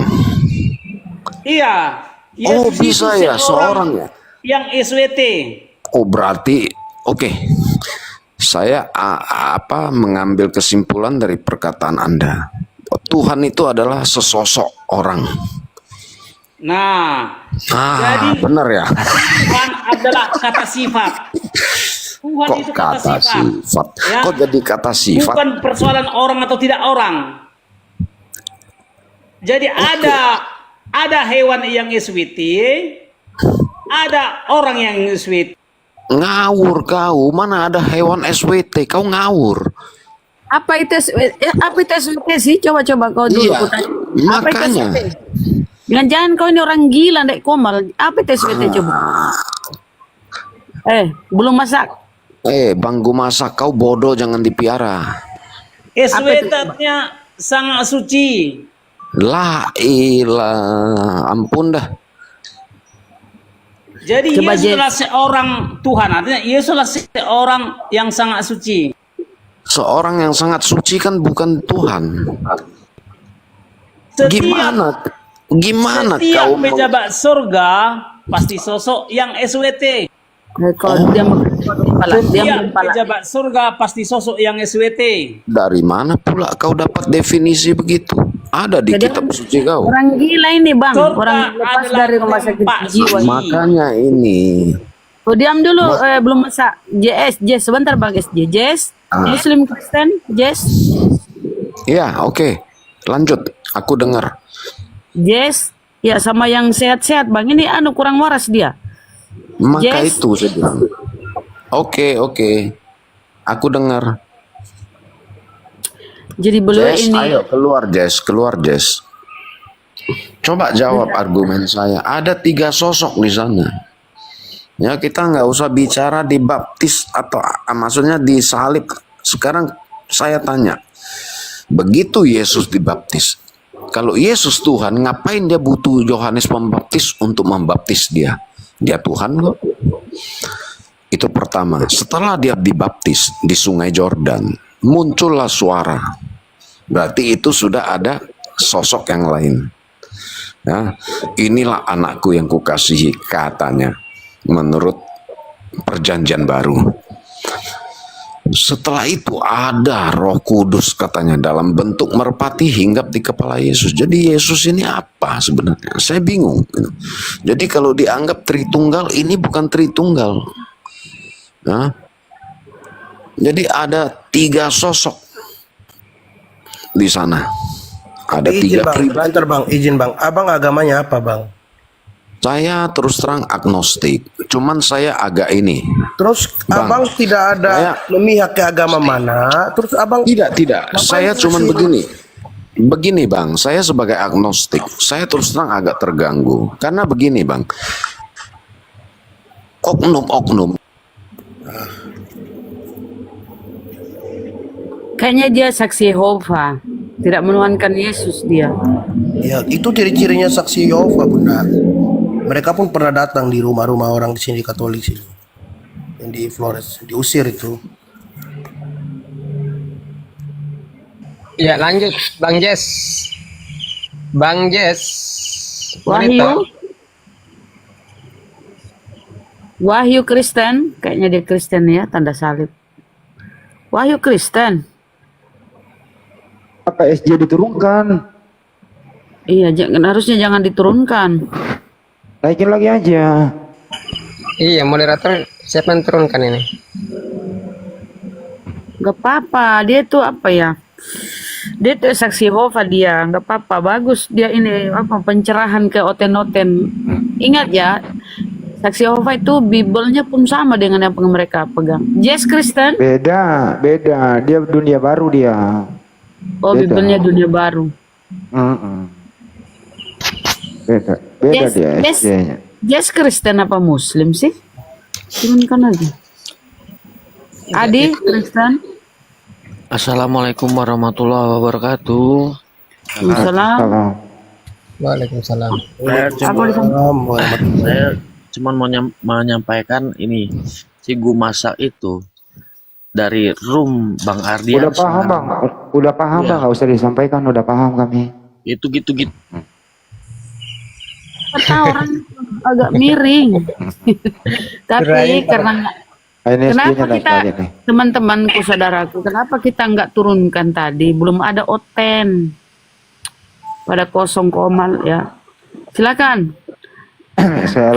Iya. Yesus Oh, bisa itu ya, seorang ya. Yang SWT. Oh, berarti oke. Saya mengambil kesimpulan dari perkataan Anda. Tuhan itu adalah sesosok orang. Nah, jadi benar ya. Tuhan adalah kata sifat. Tuhan Kok itu kata sifat. Ya? Kok jadi kata sifat? Bukan persoalan orang atau tidak orang. Jadi ada hewan yang SWT, ada orang yang SWT. Ngawur kau, mana ada hewan SWT? Kau ngawur. Apa itu SWT sih? Coba kau dulu. Iya, makanya. Jangan kau ini orang gila, Dek Komal. Apa itu SWT coba? Belum masak. Bang Gumasak, kau bodoh, jangan dipiara. SWT-nya sangat suci. La ilah, ampun dah. Jadi Yesus adalah seorang Tuhan, artinya Yesus adalah seorang yang sangat suci. Seorang yang sangat suci kan bukan Tuhan. Gimana setiap kau pejabat surga pasti sosok yang SWT. Setiap pejabat surga pasti sosok yang SWT. Dari mana pula kau dapat definisi begitu? Ada di kitab suci kau. Orang gila ini Bang, orang lepas dari rumah sakit jiwa. Makanya ini. Oh, diam dulu, belum masak. Jess, sebentar Bang Jess. Muslim Kristen, Jess. Ya, oke. Lanjut, aku dengar. Jess, ya sama yang sehat-sehat Bang, ini kurang waras dia. Maka itu saya bilang. Oke. Aku dengar. Jadi beliau Jess, ini. Ayo keluar Jess. Coba jawab argumen saya. Ada 3 sosok di sana. Ya kita nggak usah bicara dibaptis atau maksudnya disalib. Sekarang saya tanya. Begitu Yesus dibaptis. Kalau Yesus Tuhan, ngapain dia butuh Yohanes Pembaptis untuk membaptis dia? Dia Tuhan kok. Itu pertama. Setelah dia dibaptis di Sungai Jordan, muncullah suara. Berarti itu sudah ada sosok yang lain. Ya, inilah anakku yang kukasihi, katanya menurut perjanjian baru. Setelah itu ada Roh Kudus katanya dalam bentuk merpati hinggap di kepala Yesus. Jadi Yesus ini apa sebenarnya? Saya bingung. Jadi kalau dianggap Tritunggal, ini bukan Tritunggal. Nah, jadi ada 3 sosok di sana. Ada 3 pribadi. Izin bang, abang agamanya apa bang? Saya terus terang agnostik, cuman saya agak ini. Terus bang, abang tidak ada memihak ke agama mana? Terus abang tidak. Saya cuman begini. Begini Bang, saya sebagai agnostik, saya terus terang agak terganggu. Karena begini Bang, oknum-oknum. Kayaknya dia saksi Yehova, tidak menuhankan Yesus dia. Ya, itu ciri-cirinya saksi Yehova, Bunda. Mereka pun pernah datang di rumah-rumah orang di sini Katolik sini. Yang di Flores, diusir itu. Ya lanjut Bang Jess. Bang Jess. Wahyu. Wahyu Kristen, kayaknya dia Kristen ya, tanda salib. Wahyu Kristen. Apa SJ diturunkan? Iya, harusnya jangan diturunkan. Naikin lagi aja. Iya, moderator siapa yang turunkan ini? Gak apa-apa, dia tuh apa ya? Dia tuh saksi Yehova dia, nggak apa-apa, bagus dia ini apa pencerahan ke oten-oten. Ingat ya, saksi Yehova itu Bibelnya pun sama dengan yang mereka pegang. Yes Kristen? Beda, dia dunia baru dia. Oh, beda. Bibelnya dunia baru. Beda Yes, dia yes, SJ-nya. yes Kristen apa Muslim sih? Turunkan aja. Adi Kristen? Assalamualaikum warahmatullahi wabarakatuh. Waalaikumsalam. Waalaikumsalam. Saya cuma mau menyampaikan ini, si Gumasak itu dari room Bang Ardian. Udah paham Bang, Bang, nggak usah disampaikan, udah paham kami. Itu gitu. Kata orang agak miring. Tapi karena kenapa kita, teman-temanku, saudaraku, kenapa kita nggak turunkan tadi? Belum ada oten, pada kosong komal ya. Silakan. Saya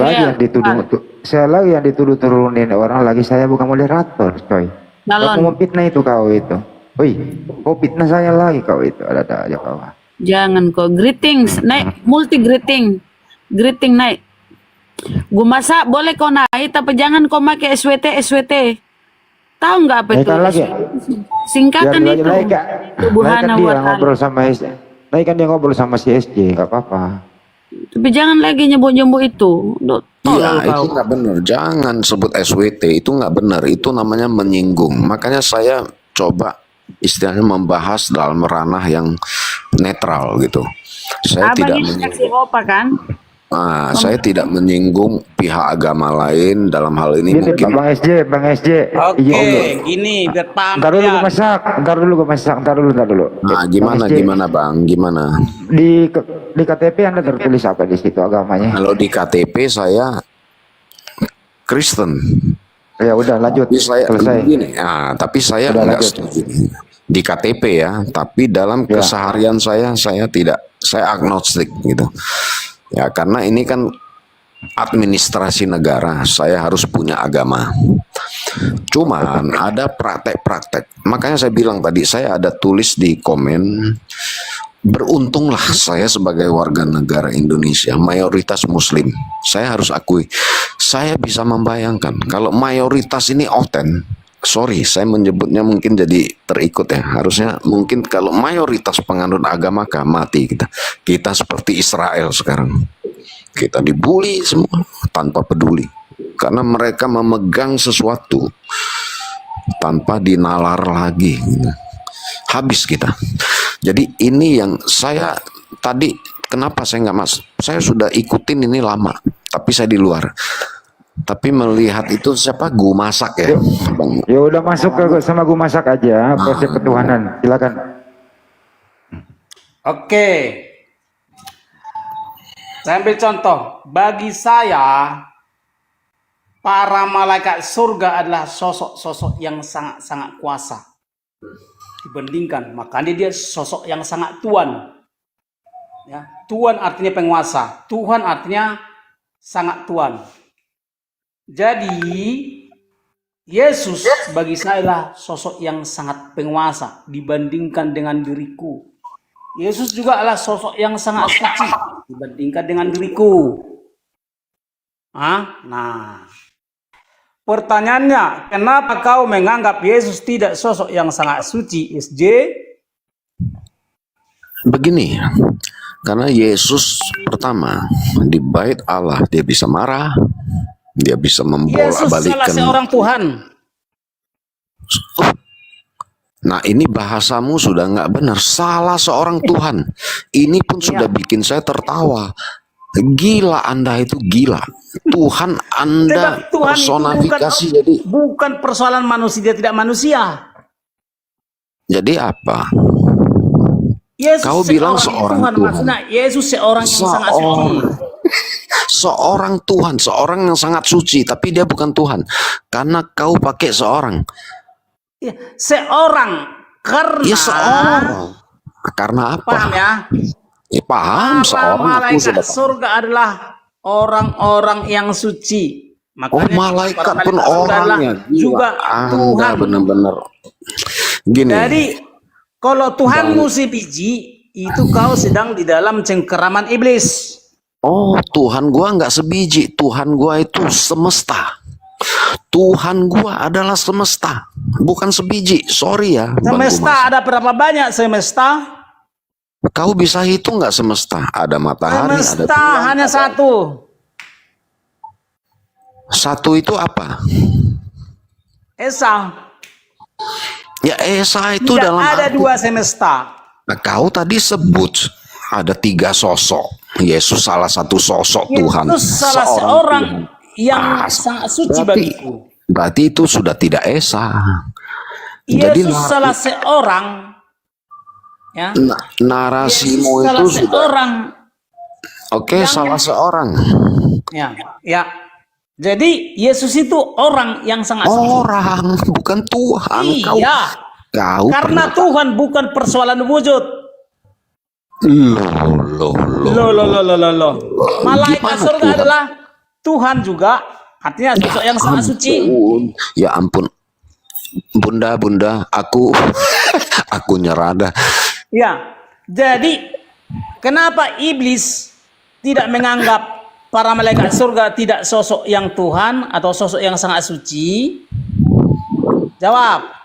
lagi yang dituduh turunin orang lagi, saya bukan moderator, coy. Kamu mau fitnah itu kau itu. Woi, kau fitnah saya lagi kau itu. Ada aja kau. Jangan kau greetings, naik multi greeting naik. Gue masa boleh kau naik, tapi jangan kau pakai SWT. Tahu nggak apa itu? Singkatan itu. Naikkan dia ngobrol sama SJ. Naikkan dia ngobrol sama si SJ, nggak apa-apa. Tapi jangan lagi nyebut-nyebut itu. Iya, itu nggak benar. Jangan sebut SWT, itu nggak benar. Itu namanya menyinggung. Makanya saya coba istilahnya membahas dalam ranah yang netral gitu. Saya tidak menyinggung. Kan? Saya tidak menyinggung pihak agama lain dalam hal ini. Gini, mungkin Bang SJ. Oke, gini biar paham. Ntar dulu gue masak. Nah, gimana Bang? Gimana? Di KTP Anda tertulis apa di situ agamanya? Kalau di KTP saya Kristen. Ya udah lanjut. Selesai. Tapi saya nggak setuju di KTP ya. Tapi dalam keseharian saya tidak. Saya agnostik gitu. Ya karena ini kan administrasi negara, saya harus punya agama. Cuman ada praktek-praktek. Makanya saya bilang tadi, saya ada tulis di komen, beruntunglah saya sebagai warga negara Indonesia, mayoritas muslim. Saya harus akui, saya bisa membayangkan kalau mayoritas ini oten. Sorry, saya menyebutnya mungkin jadi terikut ya. Harusnya mungkin kalau mayoritas penganut agama mati kita. Kita seperti Israel sekarang. Kita dibully semua tanpa peduli. Karena mereka memegang sesuatu tanpa dinalar lagi. Habis kita. Jadi ini yang saya tadi, kenapa saya nggak masuk? Saya sudah ikutin ini lama, tapi saya di luar. Tapi melihat itu siapa Gumasak ya, Bang. Ya udah masuk ke sama Gumasak aja, proses ketuhanan. Silakan. Oke. Saya ambil contoh. Bagi saya, para malaikat surga adalah sosok-sosok yang sangat-sangat kuasa. Dibandingkan, makanya dia sosok yang sangat Tuhan. Ya, Tuhan artinya penguasa. Tuhan artinya sangat Tuhan. Jadi Yesus bagi saya adalah sosok yang sangat penguasa dibandingkan dengan diriku. Yesus juga adalah sosok yang sangat suci dibandingkan dengan diriku. Nah, pertanyaannya, kenapa kau menganggap Yesus tidak sosok yang sangat suci, SJ? begini, karena Yesus pertama di bait Allah dia bisa marah, dia bisa Yesus salah membolak-balikkan. seorang Tuhan. Nah ini bahasamu sudah nggak benar, salah seorang Tuhan. Ini pun sudah bikin saya tertawa. Gila Anda itu gila. Tuhan Anda Sebab Tuhan itu personifikasi jadi. bukan persoalan manusia, dia tidak manusia. Jadi apa? Yesus Kau bilang seorang Tuhan. Maksudnya Yesus seorang yang sangat suci. Seorang Tuhan, seorang yang sangat suci, tapi dia bukan Tuhan. Karena kau pakai seorang. Ya, seorang karena. Ya seorang. Karena apa? Paham ya? Ya paham, Para seorang aku malaikat sudah paham. surga adalah orang-orang yang suci. Makanya Malaikat para pun surga adalah orangnya. Gila, juga Anda Tuhan. benar-benar. Gini. Jadi kalau Tuhanmu si biji, itu kau sedang di dalam cengkeraman iblis. Oh, Tuhan gua nggak sebiji. Tuhan gua itu semesta. Tuhan gua adalah semesta, bukan sebiji. Sorry ya. Bang Semesta Gumas. ada berapa banyak semesta? Kau bisa hitung nggak semesta? Ada matahari, ada Semesta bulan, hanya ada- satu. Satu itu apa? Esa. Ya Esa itu Tidak dalam ada arti. dua semesta. Nah, kau tadi sebut ada 3 sosok. Yesus salah satu sosok Tuhan. Yesus salah seorang Tuhan. yang Ah, sangat suci berarti, bagiku. berarti itu sudah tidak Esa. Jadi Yesus salah seorang, ya. narasimu Yesus salah itu sudah. seorang, Oke, salah seorang. ya, ya. Jadi Yesus itu orang yang sangat suci. Orang, bukan Tuhan. Iya. Kau Karena pernah- Tuhan bukan persoalan wujud. Loh. Loh. Malaikat Gimana surga Tuhan? adalah Tuhan juga, artinya sosok yang sangat suci. Ya ampun. Bunda, aku nyerah dah. Ya, jadi kenapa iblis tidak menganggap para malaikat surga tidak sosok yang Tuhan atau sosok yang sangat suci? Jawab.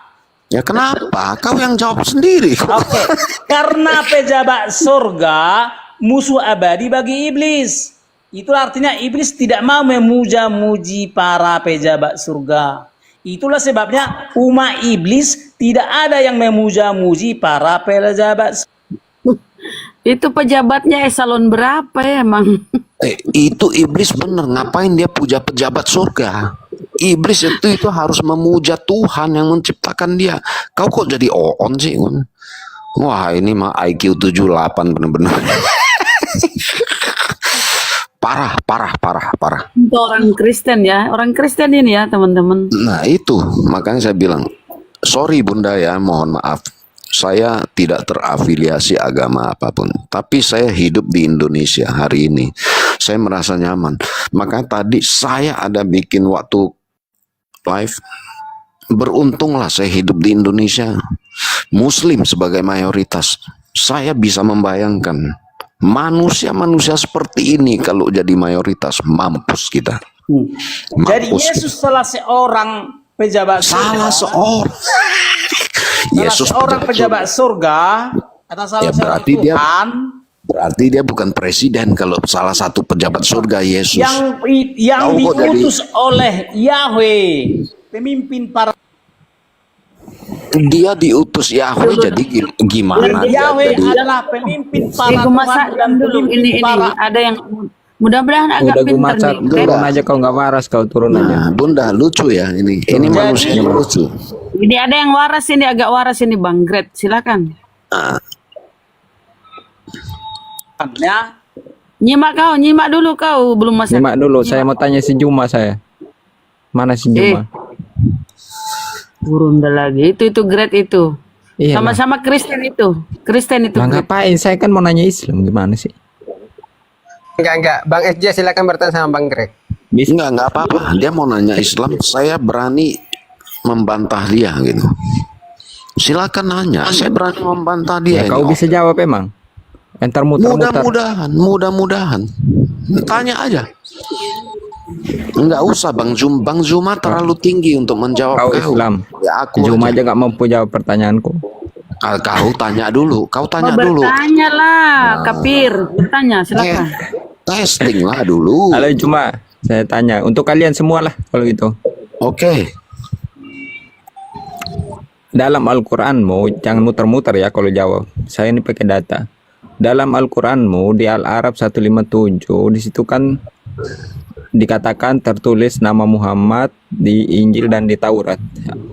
Ya kenapa? Kau yang jawab sendiri. Oke, karena pejabat surga musuh abadi bagi iblis. Itulah artinya iblis tidak mau memuja-muji para pejabat surga. Itulah sebabnya umat iblis tidak ada yang memuja-muji para pejabat surga. Itu pejabatnya eselon berapa ya emang? Itu iblis bener. Ngapain dia puja pejabat surga? Iblis itu harus memuja Tuhan yang menciptakan dia. Kau kok jadi on sih? Wah ini mah IQ 78 bener-bener. Parah. Itu orang Kristen ya, orang Kristen ini ya teman-teman. Nah itu makanya saya bilang sorry Bunda ya, mohon maaf. Saya tidak terafiliasi agama apapun, tapi saya hidup di Indonesia hari ini. Saya merasa nyaman. Maka tadi saya ada bikin waktu live. Beruntunglah saya hidup di Indonesia, Muslim sebagai mayoritas. Saya bisa membayangkan manusia-manusia seperti ini kalau jadi mayoritas, mampus kita. Jadi Yesus salah seorang pejabat surga. Salah seorang. Yesus seorang pejabat surga atau salah Ya, seorang berarti dia- Tuhan Berarti dia bukan presiden kalau salah satu pejabat surga Yesus. yang Kau kok diutus oleh Yahweh, pemimpin para. Dia diutus Yahweh, jadi gimana dia Yahweh jadi? adalah pemimpin para Gue Tuhan masak dan dulu pemimpin ini para. ada yang mudah-mudahan agak Udah gue pintar masak, nih. turun aja kau nggak waras, kau turun aja. Nah, Bunda lucu ya ini. Ini manusia yang lucu. Ini ada yang waras ini, agak waras ini Bang Gret, silakan. Ya. Nyimak dulu kau belum masak. Nyimak dulu, saya mau tanya si Zuma saya. Mana si Zuma? Burunda lagi. Itu Gret itu. Iyalah. Sama-sama Kristen itu. Kristen itu. Lah Gret. ngapain? Saya kan mau nanya Islam gimana sih? Enggak. Bang SJ silakan bertanya sama Bang Greg. Enggak apa-apa. Dia mau nanya Islam, saya berani membantah dia gitu. Silakan nanya, saya berani membantah dia. Ya, kau ini. bisa jawab emang. Entar muter-muter. Mudah-mudahan. Tanya aja. Enggak usah Bang Zuma terlalu tinggi untuk menjawab Kau kau. Islam. Ya aku Zuma aja. aja nggak mampu jawab pertanyaanku. Kau tanya dulu, kau tanya dulu. Bertanya lah, Kapir. Bertanya, silakan. Testing lah dulu. Halo, cuma saya tanya untuk kalian semua lah kalau gitu. Oke. Dalam Al-Quranmu, jangan muter-muter ya kalau jawab. Saya ini pakai data. Dalam Al-Quranmu di Al-Arab 157, di situ kan dikatakan tertulis nama Muhammad di Injil dan di Taurat.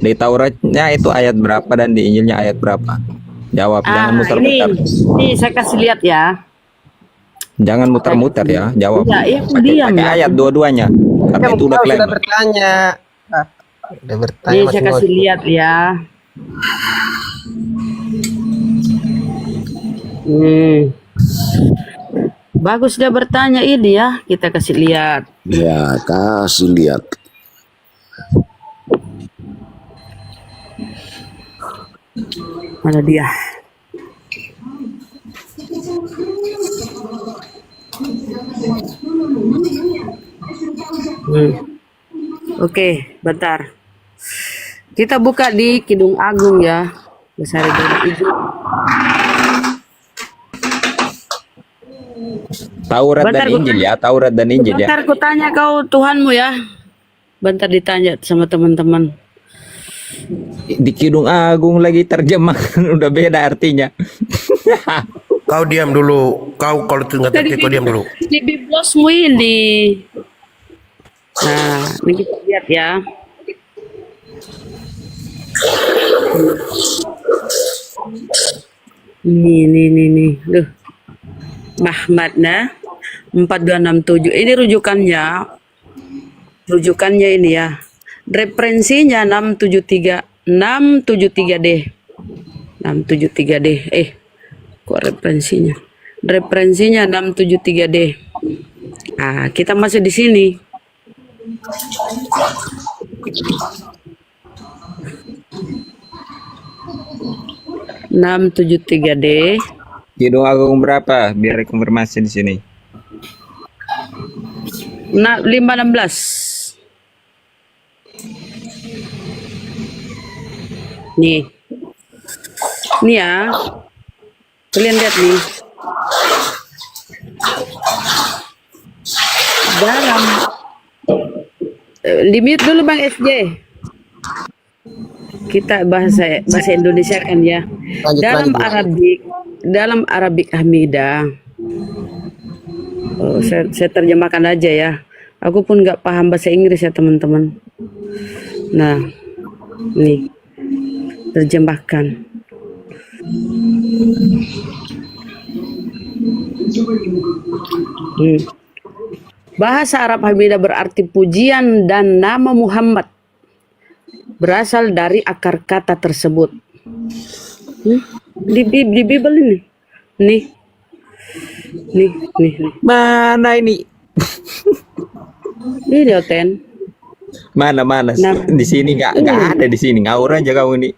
Di Tauratnya itu ayat berapa dan di Injilnya ayat berapa? Jawab, jangan muter-muter. Ini saya kasih lihat ya. Jangan muter-muter ya, jawab. Iya, Pakai ayat dua-duanya. Karena itu udah klaim. Sudah bertanya. Udah bertanya. Ini saya kasih lihat ya. Bagus dia bertanya ini ya, kita kasih lihat. Ya, kasih lihat. Mana dia? Oke, bentar. Kita buka di Kidung Agung ya. Besar itu. Taurat dan Injil ya, Taurat dan Injil ya. Bentar ku tanya kau Tuhanmu ya. Bentar ditanya sama teman-teman. Di Kidung Agung lagi terjemahan udah beda artinya. Kau diam dulu. Kau kalau nggak ngerti kau diam dulu. Di biblosmu ini. Nah, ini kita lihat ya. Nih. Duh. Mahmad nah 4267. Ini rujukannya. Rujukannya ini ya. Referensinya 673D. 673D. Kok referensinya? Referensinya 673D. Ah, kita masih di sini. Enam tujuh tiga D. Kidung Agung berapa? Biar konfirmasi di sini. 516. Nih ya, kalian lihat nih. Dalam limit dulu Bang SJ. Kita bahasa Indonesia kan ya. Dalam Arabik Hamidah. Oh, saya terjemahkan aja ya. Aku pun nggak paham bahasa Inggris ya teman-teman. Nah, nih terjemahkan. Bahasa Arab Hamidah berarti pujian dan nama Muhammad berasal dari akar kata tersebut. Di Bible ini. Nih. Mana ini? Ini Oten. Mana? Di sini nggak ada di sini. Ngawur aja kau ini.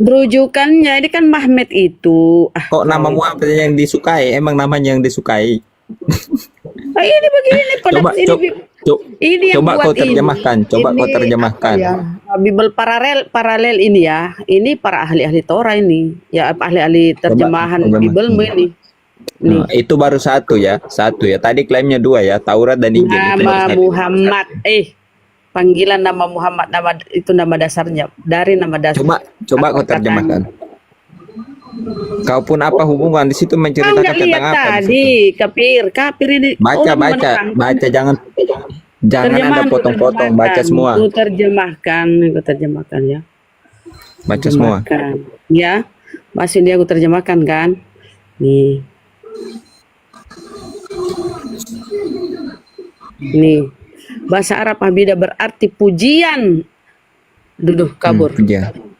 Berujukannya ini kan Mahmed itu. Kok nama Muhammad yang disukai? Emang namanya yang disukai? Ini begini Coba kau terjemahkan. Ya, Bible paralel ini ya. Ini para ahli-ahli Torah ini. Ya ahli-ahli terjemahan Bible ini. Nah, itu baru satu ya. Tadi klaimnya dua ya, Taurat dan Injil. Nama Muhammad. Panggilan nama Muhammad, itu nama dasarnya dari nama dasar. Coba kau terjemahkan. Kau pun apa hubungan di situ menceritakan tentang apa? Tadi kapir ini. Baca jangan ada potong-potong, baca semua. Aku terjemahkan ya. Baca semua. Ya, masih dia aku terjemahkan kan. Nih. Bahasa Arab Hamidah berarti pujian. Kabur.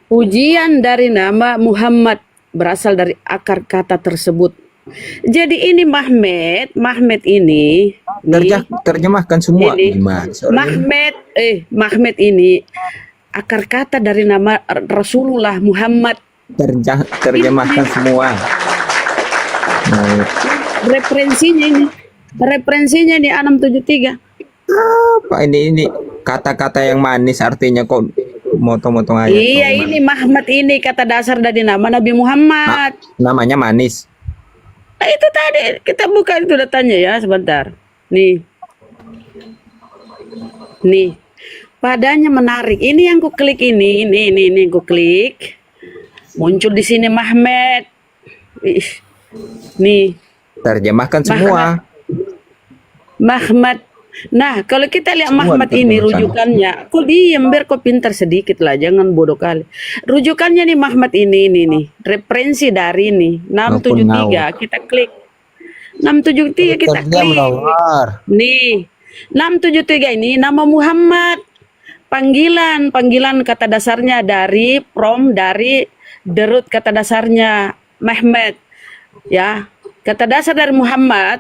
Pujian dari nama Muhammad berasal dari akar kata tersebut. Jadi ini Mahmed ini terjemahkan semua. Mahmed ini akar kata dari nama Rasulullah Muhammad. Terjemahkan semua. Referensinya ini 673. Apa ini kata-kata yang manis artinya kok motong-motong ayat. Iya, ini Muhammad ini kata dasar dari nama Nabi Muhammad. Namanya manis. Nah, itu tadi kita buka itu datanya ya, sebentar. Nih. Nih. Padanya menarik. Ini yang ku klik ini ku klik. Muncul di sini Muhammad. Nih. Terjemahkan semua. Muhammad. Nah, kalau kita lihat Muhammad ini rujukannya, kok diem biar kok pintar sedikit lah, jangan bodoh kali. Rujukannya nih Muhammad ini nih, referensi dari ini 673 kita klik. 673 kita klik. Nih, 673 ini nama Muhammad. Panggilan kata dasarnya dari derut kata dasarnya Mehmet. Ya, kata dasar dari Muhammad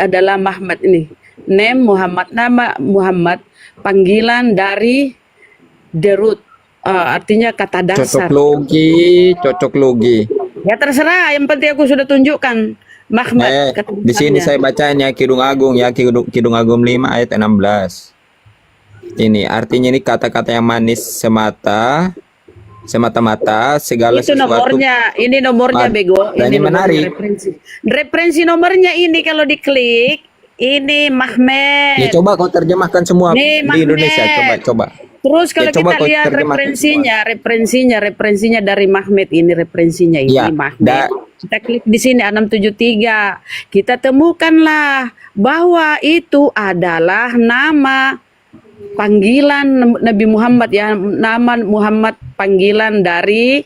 adalah Muhammad ini. Name Muhammad, nama Muhammad, panggilan dari derut, artinya kata dasar. Cocok logi. Ya terserah, yang penting aku sudah tunjukkan Muhammad. Di sini saya bacanya Kidung Agung ya, Kidung Agung 5 ayat 16. Ini artinya ini kata-kata yang manis semata-mata segala itu sesuatu. Ini nomornya bego. Ini menarik. Referensi nomornya ini kalau diklik ini Mahmed. Ya coba kau terjemahkan semua nih, di Indonesia. Coba. Terus kalau kita lihat referensinya dari Mahmed ini referensinya ini ya, Mahmed. Kita klik di sini 673. Kita temukanlah bahwa itu adalah nama panggilan Nabi Muhammad ya, nama Muhammad panggilan dari